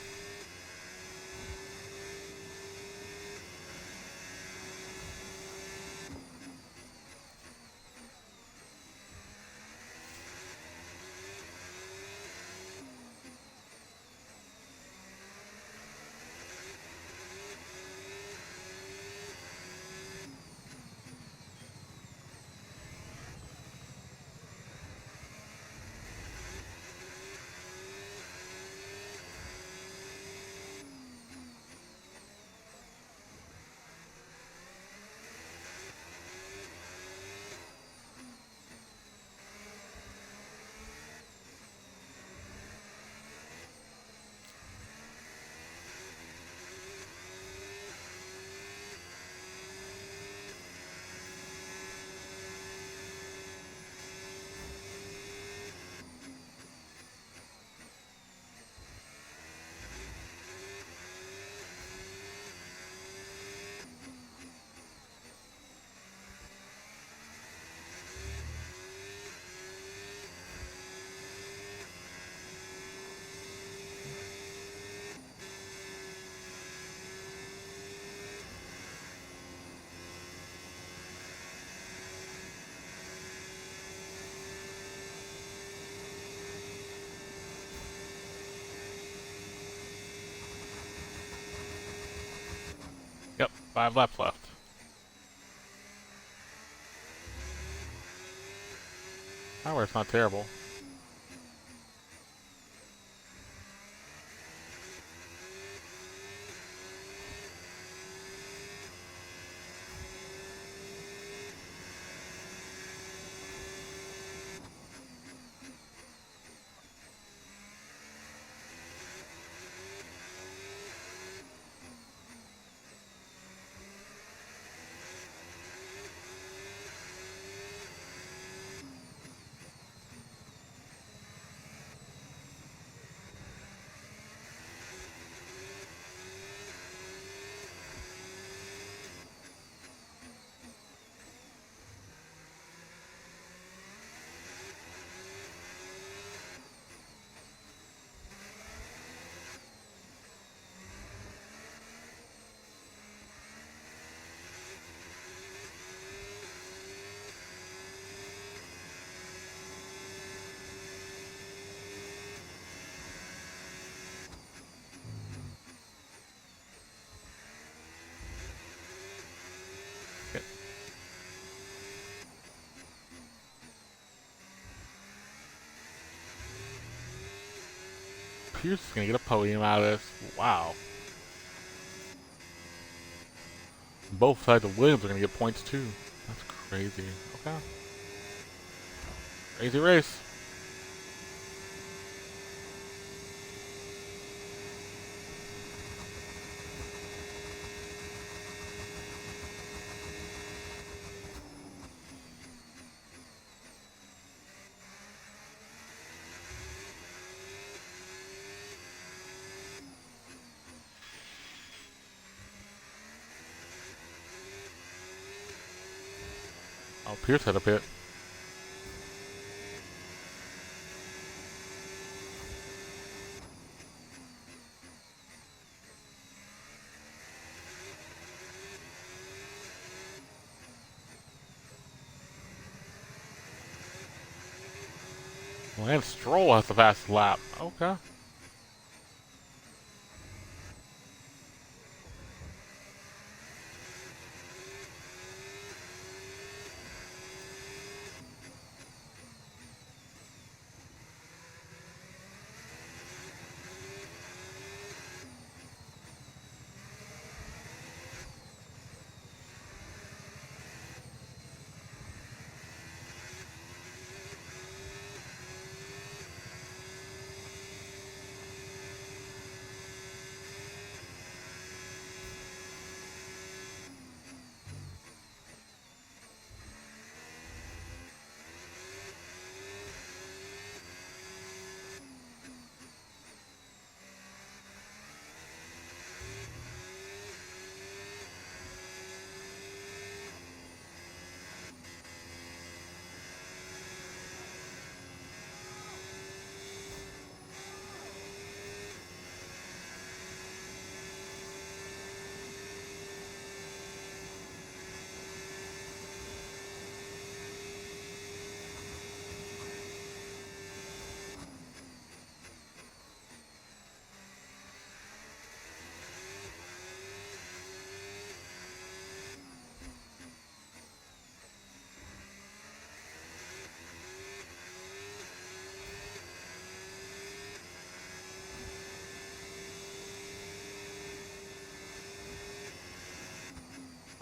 5 laps left. However, it's not terrible. Pierce is gonna get a podium out of this. Wow. Both sides of Williams are gonna get points too. That's crazy. Okay. Crazy race. Oh, Pierce had a pit. Lance Stroll has the fastest lap. Okay.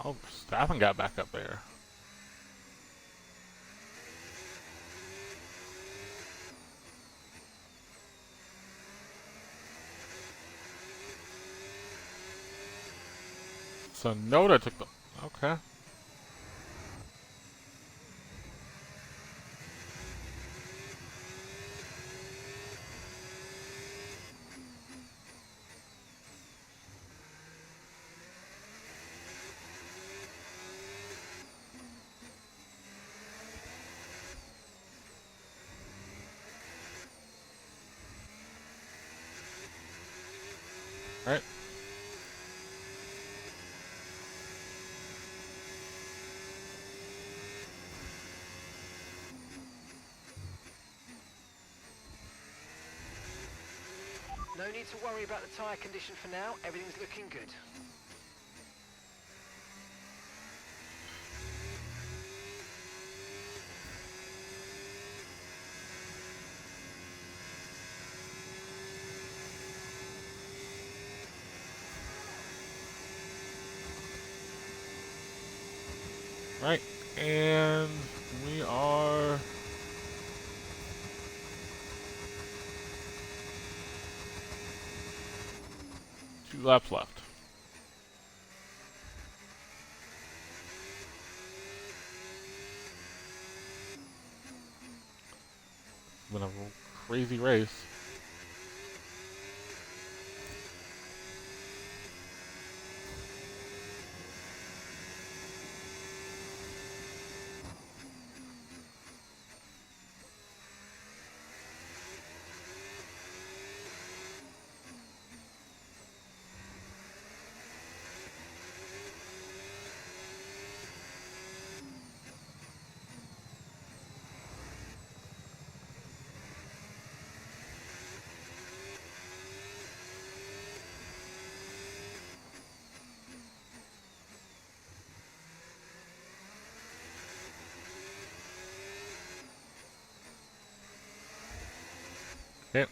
Oh, Staffen got back up there. So Noda took the... Okay. Alright. No need to worry about the tyre condition for now. Everything's looking good. Alright, and we are 2 laps left. It's been a crazy race. Okay.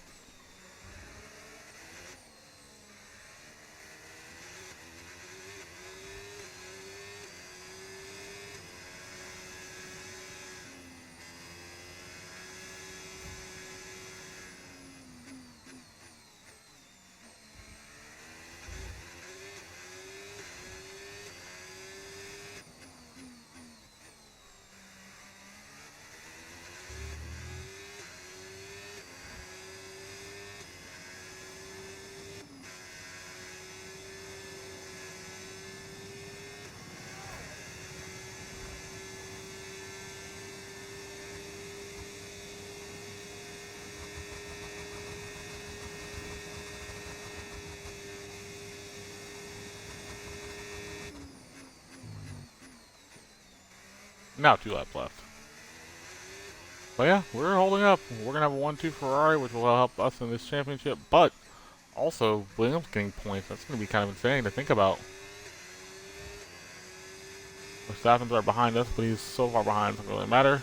Now 2 laps left. But yeah, we're holding up. We're going to have a 1-2 Ferrari, which will help us in this championship. But also, Williams getting points. That's going to be kind of insane to think about. Verstappen's right behind us, but he's so far behind, it doesn't really matter.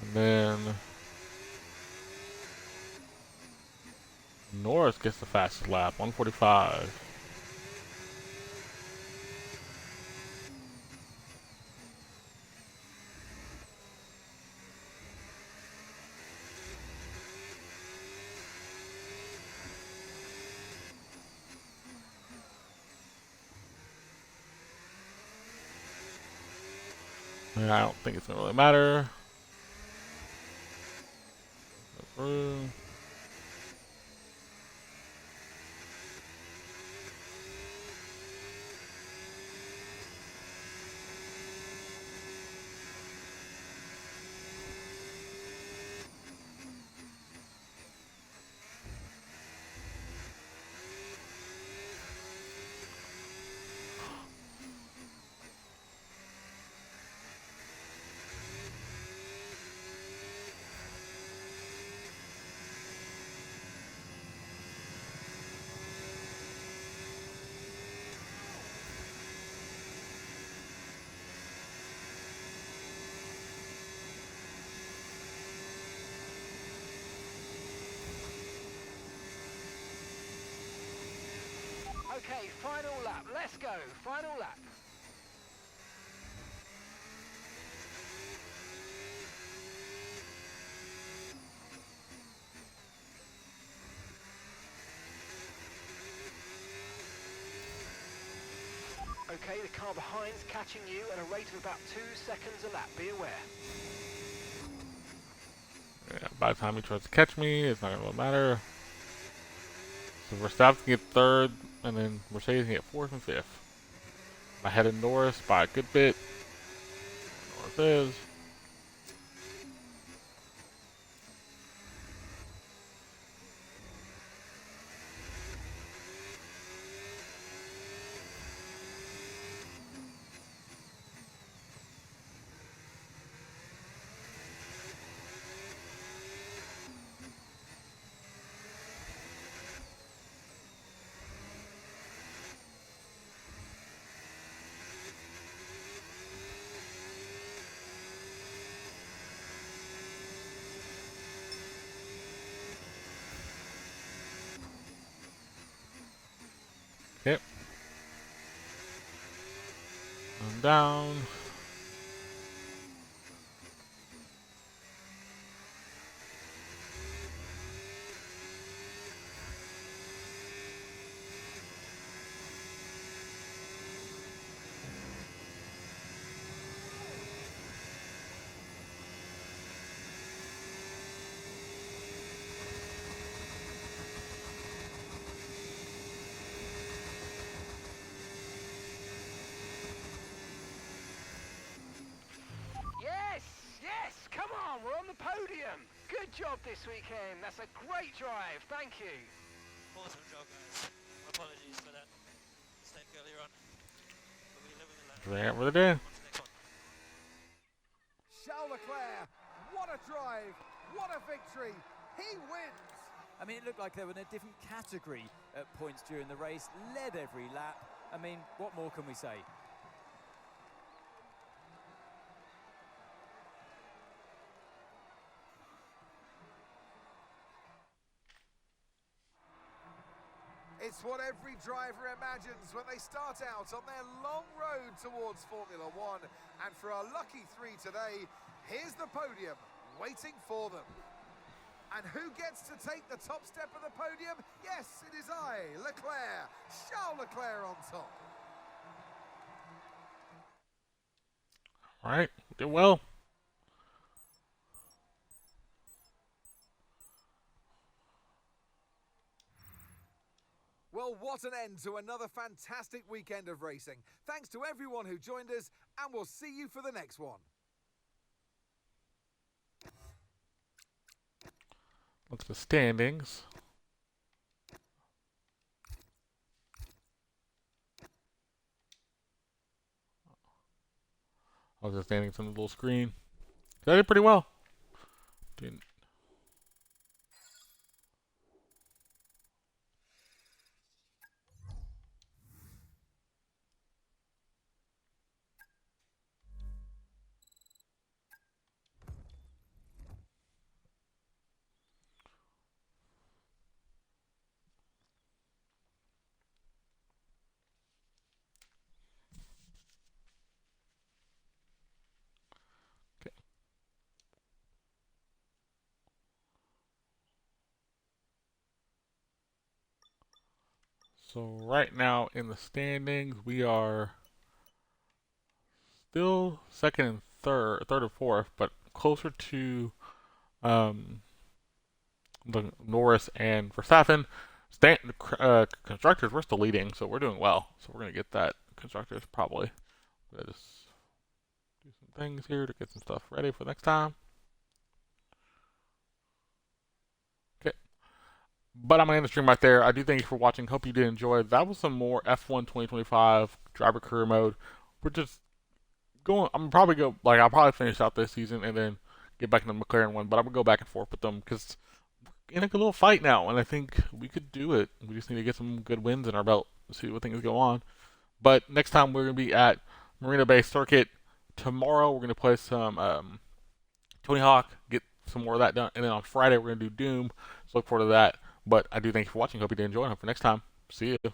And then Norris gets the fastest lap, 145. And I don't think it's gonna really matter. Go through. Okay, final lap. Let's go. Final lap. Okay, the car behind's catching you at a rate of about 2 seconds a lap. Be aware. Yeah, by the time he tries to catch me, it's not gonna really matter. So Verstappen can get 3rd, and then Mercedes can get 4th and 5th. I'm ahead of Norris by a good bit. Norris is. I'm down. Yes, yes, come on, we're on the podium. Good job this weekend. That's a great drive. Thank you. Awesome job, guys. Apologies for that mistake earlier on. But we live with the land. There for the day. On to the next one. Charles Leclerc, what a drive, what a victory. He wins. I mean, it looked like they were in a different category at points during the race, led every lap. I mean, what more can we say? It's what every driver imagines when they start out on their long road towards Formula One. And for our lucky three today, here's the podium waiting for them. And who gets to take the top step of the podium? Yes, it is I, Leclerc. Charles Leclerc on top. All right, did well. Well, what an end to another fantastic weekend of racing. Thanks to everyone who joined us, and we'll see you for the next one. Look at the standings. I was just standings on the little screen. I did pretty well. Didn't. So right now in the standings, we are still second and third or fourth, but closer to the Norris and Verstappen. Constructors, we're still leading, so we're doing well. So we're gonna get that constructors probably. We'll just do some things here to get some stuff ready for next time. Okay. But I'm going to end the stream right there. I do thank you for watching. Hope you did enjoy. That was some more F1 2025 driver career mode. We're just going. I'm probably go like I'll probably finish out this season and then get back into the McLaren one. But I'm gonna go back and forth with them because we're in a little fight now, and I think we could do it. We just need to get some good wins in our belt to see what things go on. But next time we're gonna be at Marina Bay Circuit. Tomorrow we're gonna play some Tony Hawk, get some more of that done, and then on Friday we're gonna do Doom. So look forward to that. But I do thank you for watching. Hope you did enjoy. Hope for next time. See you.